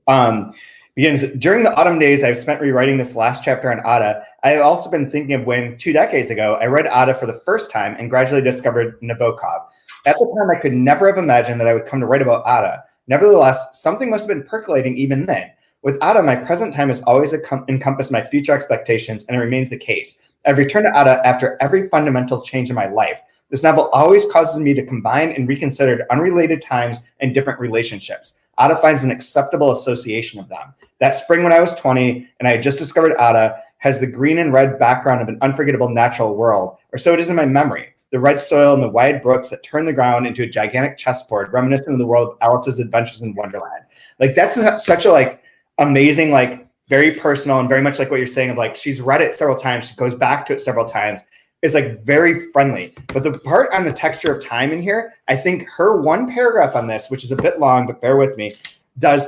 begins, during the autumn days I've spent rewriting this last chapter on Ada. I have also been thinking of when 2 decades ago I read Ada for the first time and gradually discovered Nabokov. At the time, I could never have imagined that I would come to write about Ada. Nevertheless, something must have been percolating even then. With Ada, my present time has always encompassed my future expectations, and it remains the case. I've returned to Ada after every fundamental change in my life. This novel always causes me to combine and reconsider unrelated times and different relationships. Ada finds an acceptable association of them. That spring when I was 20 and I had just discovered Ada has the green and red background of an unforgettable natural world, or so it is in my memory. The red soil and the wide brooks that turn the ground into a gigantic chessboard, reminiscent of the world of Alice's Adventures in Wonderland. Like that's such a like amazing, like very personal and very much like what you're saying of like she's read it several times, she goes back to it several times. It's like very friendly. But the part on the texture of time in here, I think her one paragraph on this, which is a bit long, but bear with me, does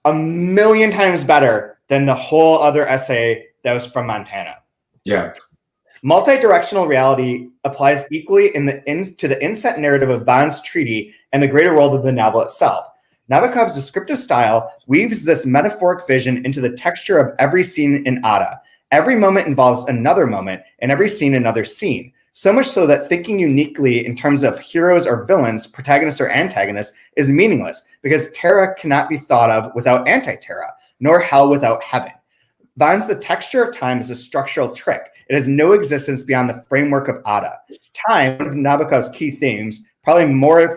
a million times better than the whole other essay that was from Montana.
Yeah.
Multi-directional reality applies equally to the inset narrative of Vaughn's treaty and the greater world of the novel itself. Nabokov's descriptive style weaves this metaphoric vision into the texture of every scene in Ada. Every moment involves another moment, and every scene another scene. So much so that thinking uniquely in terms of heroes or villains, protagonists or antagonists, is meaningless, because Terra cannot be thought of without anti-Terra, nor hell without heaven. Vaughn's The Texture of Time is a structural trick. It has no existence beyond the framework of Ada. Time, one of Nabokov's key themes, probably more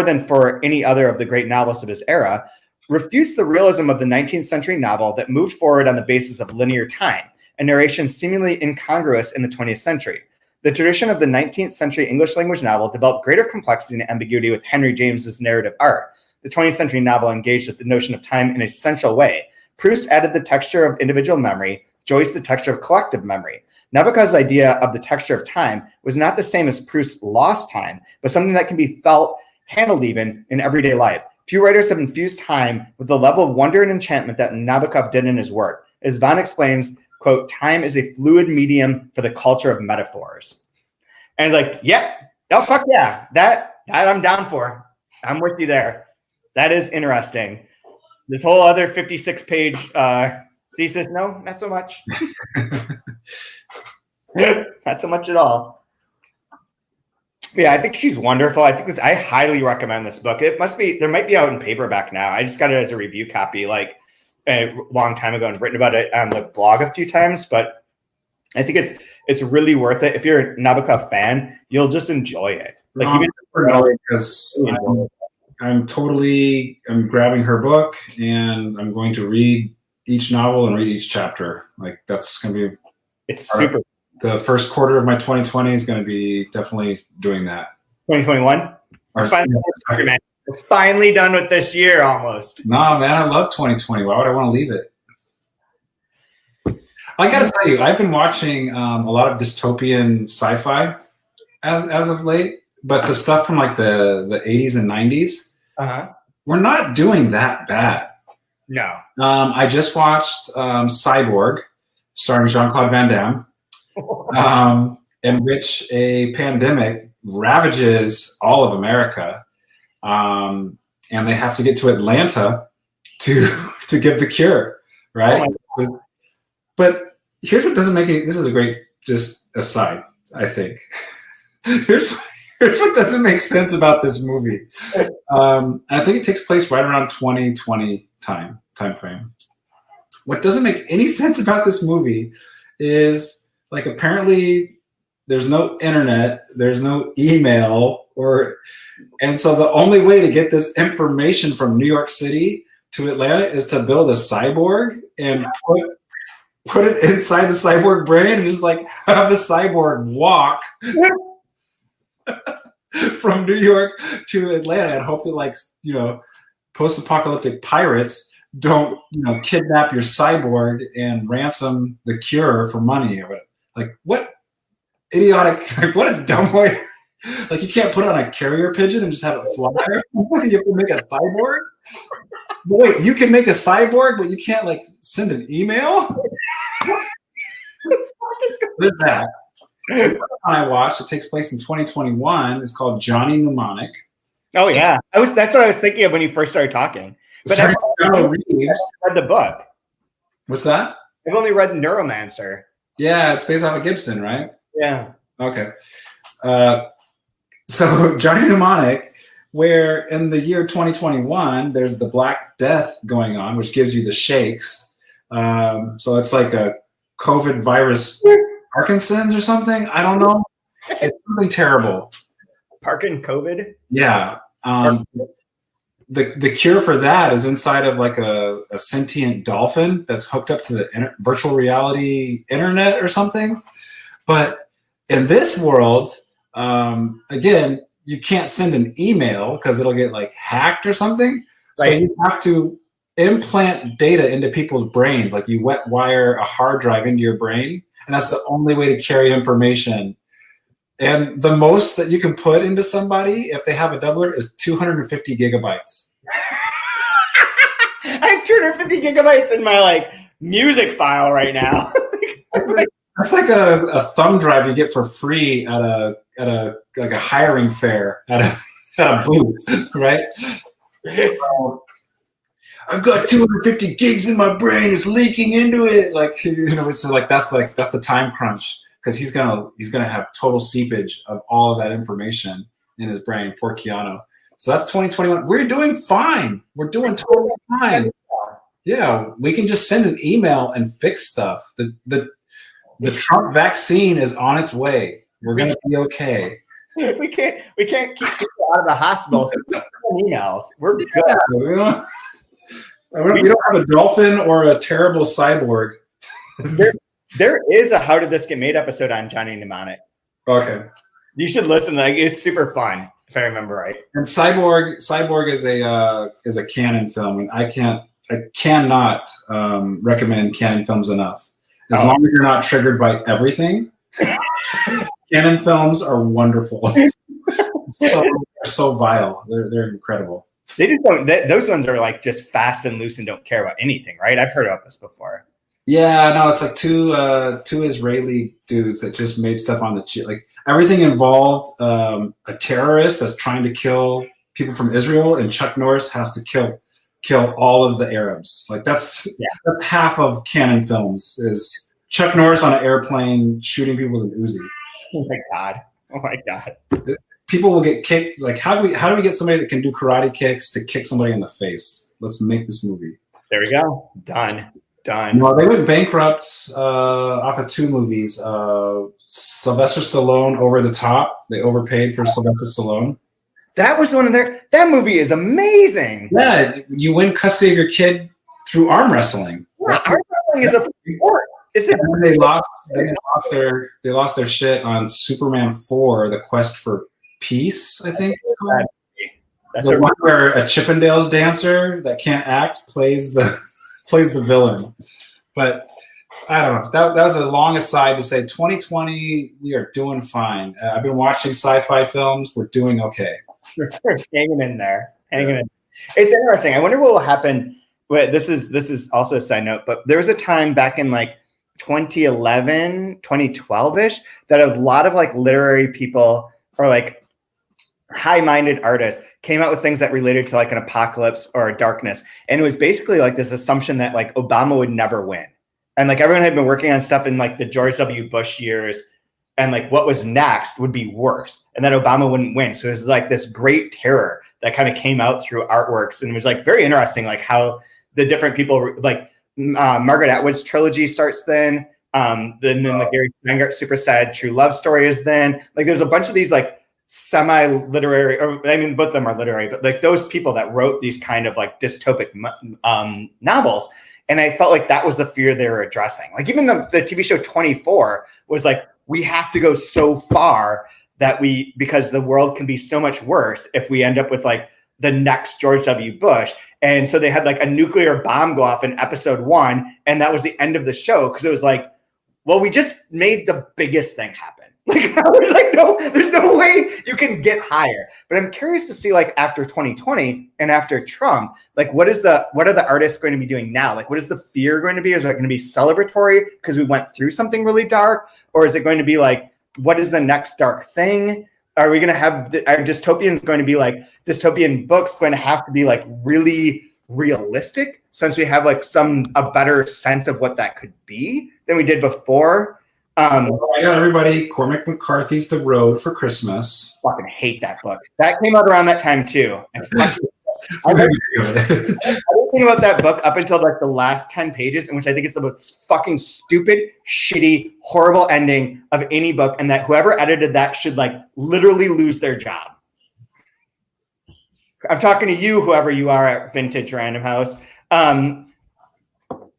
than for any other of the great novelists of his era, refutes the realism of the 19th century novel that moved forward on the basis of linear time, a narration seemingly incongruous in the 20th century. The tradition of the 19th century English language novel developed greater complexity and ambiguity with Henry James's narrative art. The 20th century novel engaged with the notion of time in a central way. Proust added the texture of individual memory, Joyce the texture of collective memory. Nabokov's idea of the texture of time was not the same as Proust's lost time, but something that can be felt, handled even, in everyday life. Few writers have infused time with the level of wonder and enchantment that Nabokov did in his work. As Vaughan explains, quote, time is a fluid medium for the culture of metaphors. And it's like, yeah, oh, fuck yeah, that I'm down for. I'm with you there. That is interesting. This whole other 56-page thesis, no, not so much. Not so much at all. Yeah, I think she's wonderful. I highly recommend this book. There might be out in paperback now. I just got it as a review copy like a long time ago and written about it on the blog a few times, but I think it's really worth it. If you're a Nabokov fan, you'll just enjoy it. Like
because I'm grabbing her book and I'm going to read each novel and read each chapter. Like that's gonna be
it's super.
the first quarter of my 2020 is going to be definitely doing that.
2021. We're finally done with this year almost.
No, man, I love 2020. Why would I want to leave it? I got to tell you, I've been watching a lot of dystopian sci-fi as of late, but the stuff from like the 80s and 90s, we're not doing that bad.
No.
I just watched Cyborg, starring Jean-Claude Van Damme, in which a pandemic ravages all of America. And they have to get to Atlanta to give the cure, right? But here's what doesn't make any. This is a great just aside, I think. Here's what doesn't make sense about this movie. I think it takes place right around 2020 time frame. What doesn't make any sense about this movie is like apparently there's no internet, there's no email, and so the only way to get this information from New York City to Atlanta is to build a cyborg and put it inside the cyborg brain and just like have the cyborg walk from New York to Atlanta and hope that like, post-apocalyptic pirates don't, kidnap your cyborg and ransom the cure for money of it. Like what idiotic, like what a dumb way. Like you can't put it on a carrier pigeon and just have it fly. You have to make a cyborg? But wait, you can make a cyborg, but you can't like send an email? What is that? The one I watched, it takes place in 2021. It's called Johnny Mnemonic.
Oh yeah, that's what I was thinking of when you first started talking. But I've read the book.
What's that?
I've only read Neuromancer.
Yeah, it's based off of Gibson, right?
Yeah.
Okay. So Johnny Mnemonic, where in the year 2021, there's the Black Death going on, which gives you the shakes. So it's like a COVID virus Parkinson's or something. I don't know. It's something terrible.
COVID?
Yeah. The cure for that is inside of like a sentient dolphin that's hooked up to the virtual reality internet or something. But in this world, again, you can't send an email because it'll get like hacked or something. Right. So you have to implant data into people's brains. Like you wet wire a hard drive into your brain, and that's the only way to carry information. And the most that you can put into somebody, if they have a doubler, is 250 gigabytes.
I have 250 gigabytes in my like music file right now.
That's like a thumb drive you get for free at a hiring fair at a booth, right? I've got 250 gigs in my brain. It's leaking into it. So that's the time crunch because he's gonna have total seepage of all of that information in his brain for Keanu. So that's 2021. We're doing fine. We're doing totally fine. Yeah, we can just send an email and fix stuff. The Trump vaccine is on its way. We're gonna be okay.
We can't keep people out of the hospitals and emails. We're good.
Yeah, we don't have a dolphin or a terrible cyborg.
There is a How Did This Get Made episode on Johnny Mnemonic.
Okay.
You should listen. Like it's super fun, if I remember right.
And Cyborg is a Canon film, and I cannot recommend Canon films enough. As long as you're not triggered by everything, Canon films are wonderful. They're so vile. They're incredible.
They just don't. Those ones are like just fast and loose and don't care about anything, right? I've heard about this before.
Yeah, no, it's like two Israeli dudes that just made stuff on the cheap. Like everything involved a terrorist that's trying to kill people from Israel, and Chuck Norris has to kill all of the Arabs. Like that's half of Canon films is Chuck Norris on an airplane shooting people with an Uzi.
Oh my god.
People will get kicked. Like how do we get somebody that can do karate kicks to kick somebody in the face? Let's make this movie.
There we go. Done.
No, they went bankrupt off of two movies. Sylvester Stallone, Over the Top. They overpaid for Sylvester Stallone.
That was one of their. That movie is amazing.
Yeah, you win custody of your kid through arm wrestling.
Yeah, arm wrestling is a sport. Is it?
And then they lost their shit on Superman 4, The Quest for Peace, I think.
That's
the one where a Chippendales dancer that can't act plays the villain. But I don't know. That was a long aside to say 2020, we are doing fine. I've been watching sci-fi films. We're doing okay.
We're hanging in there. Hanging in. It's interesting. I wonder what will happen. This is also a side note, but there was a time back in like 2011, 2012-ish that a lot of like literary people or like high-minded artists came out with things that related to like an apocalypse or a darkness. And it was basically like this assumption that like Obama would never win. And like everyone had been working on stuff in like the George W. Bush years, and like what was next would be worse, and that Obama wouldn't win. So it was like this great terror that kind of came out through artworks, and it was like very interesting, like how the different people, like Margaret Atwood's trilogy starts then. Then the Gary Steingart super sad true love story is then. Like there's a bunch of these like semi-literary, or I mean both of them are literary, but like those people that wrote these kind of like dystopic novels. And I felt like that was the fear they were addressing. Like even the TV show 24 was like, we have to go so far that because the world can be so much worse if we end up with like the next George W. Bush. And so they had like a nuclear bomb go off in episode 1. And that was the end of the show. Cause it was like, well, we just made the biggest thing happen. Like, there's no way you can get higher. But I'm curious to see, like, after 2020 and after Trump, like, what are the artists going to be doing now? Like, what is the fear going to be? Is it going to be celebratory because we went through something really dark? Or is it going to be like, what is the next dark thing? Are we going to have our dystopians going to be like dystopian books going to have to be like really realistic since we have like a better sense of what that could be than we did before?
I got everybody Cormac McCarthy's The Road for Christmas.
Fucking hate that book. That came out around that time too. I didn't think about that book up until like the last 10 pages, in which I think it's the most fucking stupid, shitty, horrible ending of any book, and that whoever edited that should like literally lose their job. I'm talking to you, whoever you are at Vintage Random House.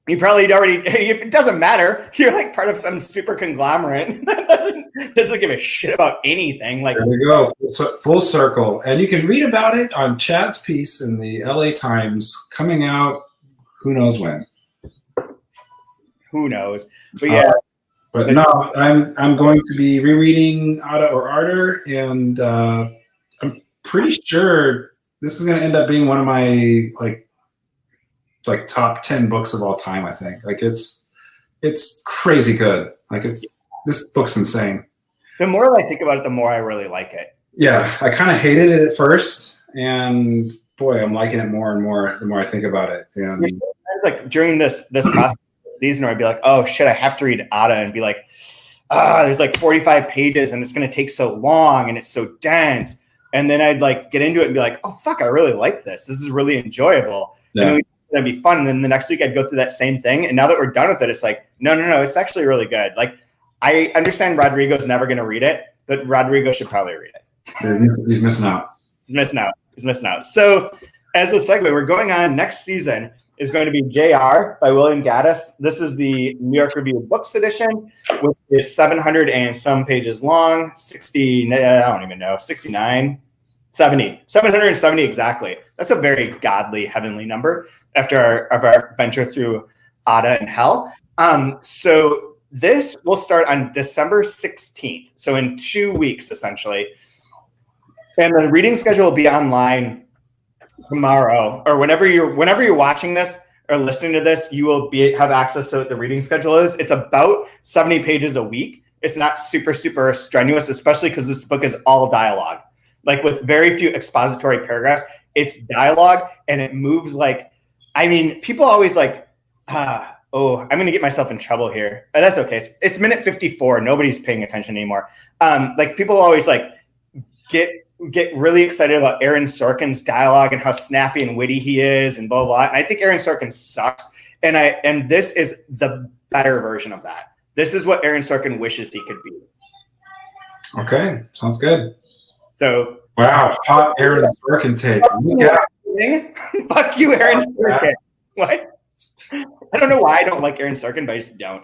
You probably it doesn't matter. You're like part of some super conglomerate that doesn't give a shit about anything. Like
there we go, full circle. And you can read about it on Chad's piece in the LA Times coming out who knows when.
Who knows? But yeah.
But no, I'm going to be rereading ARDOR or ARDOR, and I'm pretty sure this is going to end up being one of my like top 10 books of all time. I think like it's crazy good. Like this book's insane.
The more I think about it, the more I really like it.
Yeah, I kind of hated it at first, and boy, I'm liking it more and more the more I think about it. And
like during this process season, where I'd be like, oh shit, I have to read Ada, and be like, there's like 45 pages, and it's gonna take so long, and it's so dense. And then I'd like get into it and be like, oh fuck, I really like this. This is really enjoyable.
Yeah.
And then it'd be fun. And then the next week I'd go through that same thing. And now that we're done with it, it's like, no, it's actually really good. Like I understand Rodrigo's never going to read it, but Rodrigo should probably read it.
He's missing out.
He's missing out. So as a segue, we're going on next season is going to be JR by William Gaddis. This is the New York Review of Books edition, which is 700 and some pages long, 60, I don't even know, 69, 70, 770 exactly. That's a very godly, heavenly number after our venture through Ada and Hell. So this will start on December 16th. So in 2 weeks, essentially. And the reading schedule will be online tomorrow, or whenever you're watching this or listening to this, you will have access to what the reading schedule is. It's about 70 pages a week. It's not super, super strenuous, especially because this book is all dialogue. Like with very few expository paragraphs, it's dialogue, and it moves like, I mean, people always like, I'm going to get myself in trouble here. But that's okay. It's minute 54. Nobody's paying attention anymore. Like people always like get really excited about Aaron Sorkin's dialogue and how snappy and witty he is and blah, blah, blah. And I think Aaron Sorkin sucks. And this is the better version of that. This is what Aaron Sorkin wishes he could be.
Okay. Sounds good.
So
wow, hot Aaron Sorkin take.
Fuck you, Aaron Sorkin. What? I don't know why I don't like Aaron Sorkin, but I just don't.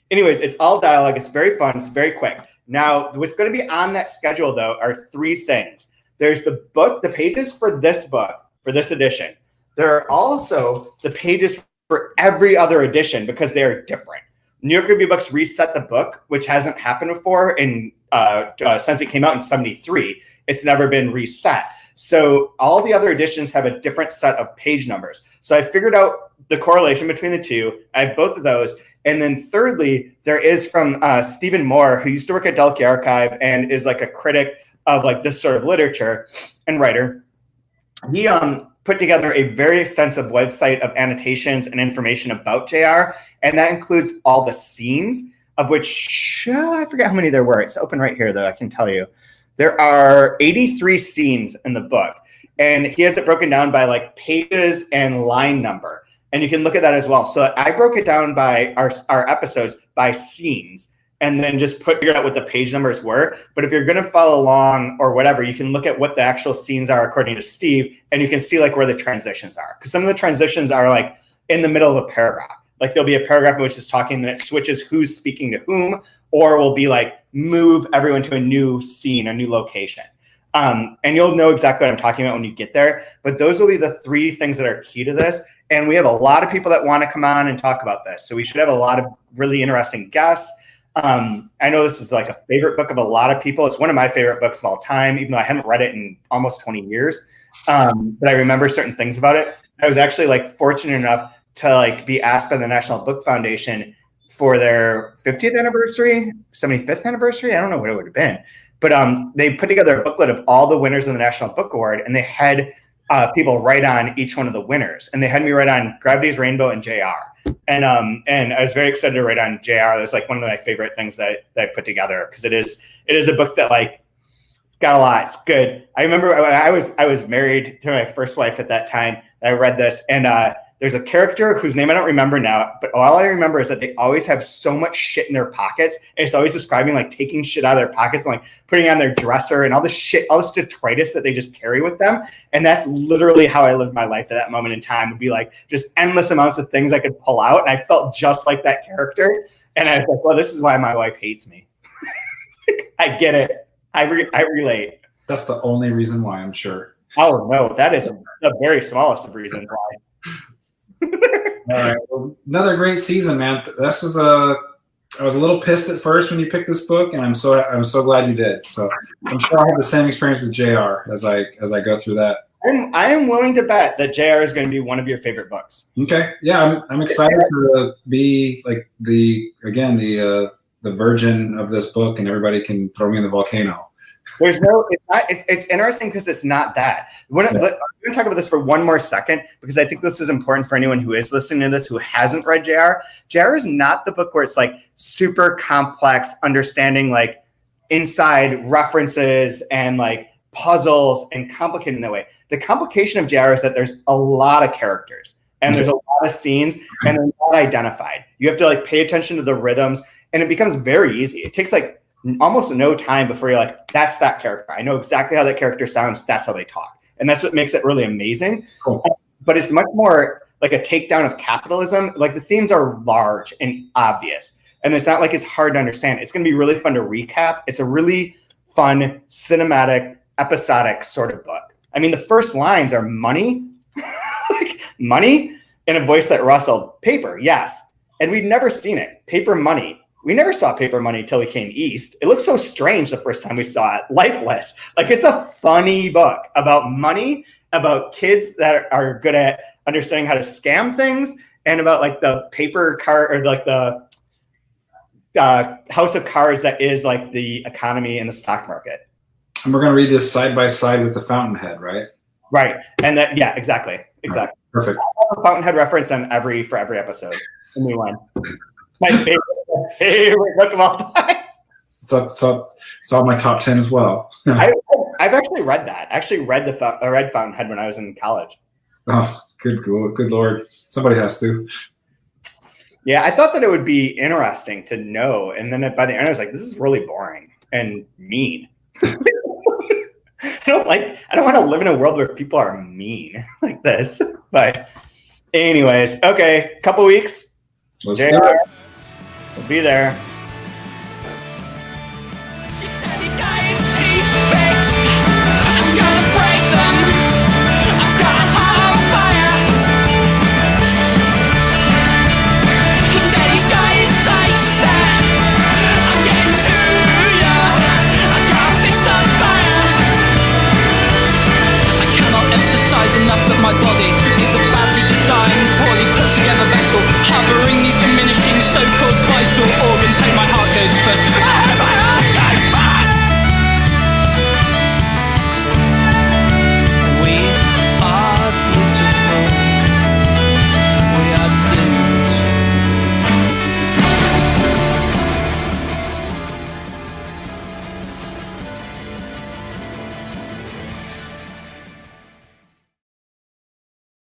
Anyways, it's all dialogue. It's very fun. It's very quick. Now, what's going to be on that schedule, though, are 3 things. There's the book, the pages for this book, for this edition. There are also the pages for every other edition because they are different. New York Review Books reset the book, which hasn't happened before since it came out in 73. It's never been reset. So all the other editions have a different set of page numbers. So I figured out the correlation between the two. I have both of those. And then thirdly, there is from Stephen Moore, who used to work at Delkey Archive and is like a critic of like this sort of literature and writer. He put together a very extensive website of annotations and information about JR. And that includes all the scenes, of which I forget how many there were. It's open right here, though, I can tell you. There are 83 scenes in the book. And he has it broken down by like pages and line number. And you can look at that as well. So I broke it down by our episodes by scenes and then just figured out what the page numbers were. But if you're going to follow along or whatever, you can look at what the actual scenes are according to Steve, and you can see like where the transitions are. Because some of the transitions are like in the middle of a paragraph. Like there'll be a paragraph in which is talking, and then it switches who's speaking to whom, or will be like move everyone to a new scene, a new location. And you'll know exactly what I'm talking about when you get there. But those will be the 3 things that are key to this. And we have a lot of people that want to come on and talk about this. So we should have a lot of really interesting guests. I know this is like a favorite book of a lot of people. It's one of my favorite books of all time, even though I haven't read it in almost 20 years. But I remember certain things about it. I was actually like fortunate enough to like be asked by the National Book Foundation for their 50th anniversary, 75th anniversary. I don't know what it would have been. But they put together a booklet of all the winners of the National Book Award, and they had people write on each one of the winners. And they had me write on Gravity's Rainbow and JR. And I was very excited to write on JR. That's like one of my favorite things that I put together, because it is a book that like it's got a lot. It's good. I remember when I was married to my first wife at that time. I read this, and there's a character whose name I don't remember now, but all I remember is that they always have so much shit in their pockets. And it's always describing like taking shit out of their pockets and like putting it on their dresser and all this shit, all this detritus that they just carry with them. And that's literally how I lived my life at that moment in time, would be like just endless amounts of things I could pull out. And I felt just like that character. And I was like, well, this is why my wife hates me. I get it. I relate.
That's the only reason why, I'm sure.
Oh, no, that is the very smallest of reasons why.
All right. Well, another great season, man. This was I was a little pissed at first when you picked this book, and I'm so glad you did. So I'm sure I have the same experience with JR as I go through that.
I am willing to bet that JR is going to be one of your favorite books.
Okay. Yeah, I'm excited to be like the virgin of this book, and everybody can throw me in the volcano.
There's no, it's not, it's interesting because it's not that. I'm going to talk about this for one more second, because I think this is important for anyone who is listening to this who hasn't read JR. JR is not the book where it's like super complex understanding, like inside references and like puzzles and complicated in that way. The complication of JR is that there's a lot of characters and there's a lot of scenes and they're not identified. You have to like pay attention to the rhythms, and it becomes very easy. It takes like almost no time before you're like, that's that character. I know exactly how that character sounds. That's how they talk. And that's what makes it really amazing. Cool. But it's much more like a takedown of capitalism. Like the themes are large and obvious. And it's not like it's hard to understand. It's going to be really fun to recap. It's a really fun, cinematic, episodic sort of book. I mean, the first lines are money, like money in a voice that rustled. Paper, yes. And we'd never seen it. Paper money. We never saw paper money until we came east. It looked so strange the first time we saw it. Lifeless. Like, it's a funny book about money, about kids that are good at understanding how to scam things, and about like the paper car, or like the house of cards that is like the economy and the stock market. And
we're going to read this side by side with the Fountainhead, right?
Right. And that, yeah, exactly. Right.
Perfect.
I have a Fountainhead reference for every episode. A new one. My favorite book of all time.
It's on my top 10 as well.
I've actually read that. I actually read Fountainhead when I was in college.
Oh, good Lord. Somebody has to.
Yeah, I thought that it would be interesting to know. And then by the end, I was like, this is really boring and mean. I don't want to live in a world where people are mean like this. But Anyways, okay, couple weeks.
Let's
JR
do it.
will be there.